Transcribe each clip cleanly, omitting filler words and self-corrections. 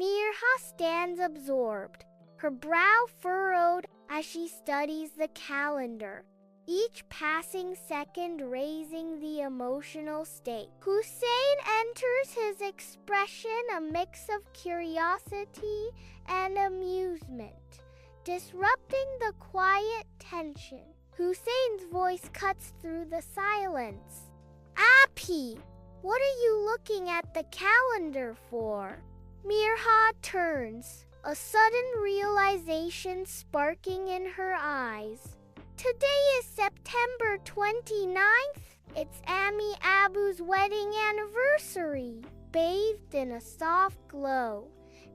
Mirha stands absorbed, her brow furrowed as she studies the calendar, each passing second raising the emotional stake. Hussein enters, his expression a mix of curiosity and amusement, disrupting the quiet tension. Hussein's voice cuts through the silence. Ammi, what are you looking at the calendar for? Mirha turns, a sudden realization sparking in her eyes. Today is September 29th. It's Ammi Abu's wedding anniversary. Bathed in a soft glow,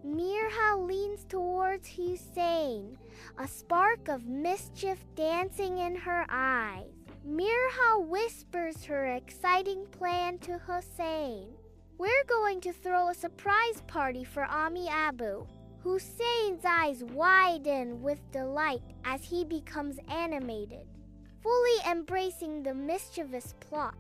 Mirha leans towards Hussein, a spark of mischief dancing in her eyes. Mirha whispers her exciting plan to Hussein. We're going to throw a surprise party for Ammi Abu. Hussein's eyes widen with delight as he becomes animated, fully embracing the mischievous plot.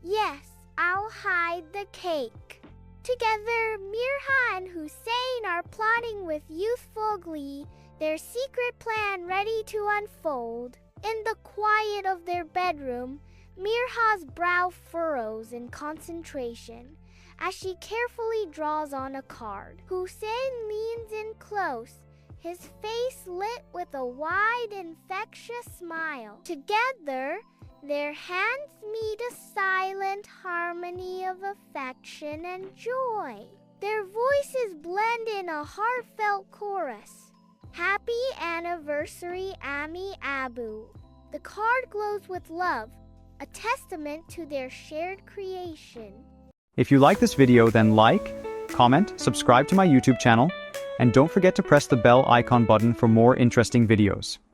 Yes, I'll hide the cake. Together, Mirha and Hussein are plotting with youthful glee, their secret plan ready to unfold. In the quiet of their bedroom, Mirha's brow furrows in concentration as she carefully draws on a card. Hussein leans in close, his face lit with a wide, infectious smile. Together, their hands meet a silent harmony of affection and joy. Their voices blend in a heartfelt chorus. Happy anniversary, Ammi Abu. The card glows with love, a testament to their shared creation. If you like this video, then like, comment, subscribe to my YouTube channel, and don't forget to press the bell icon button for more interesting videos.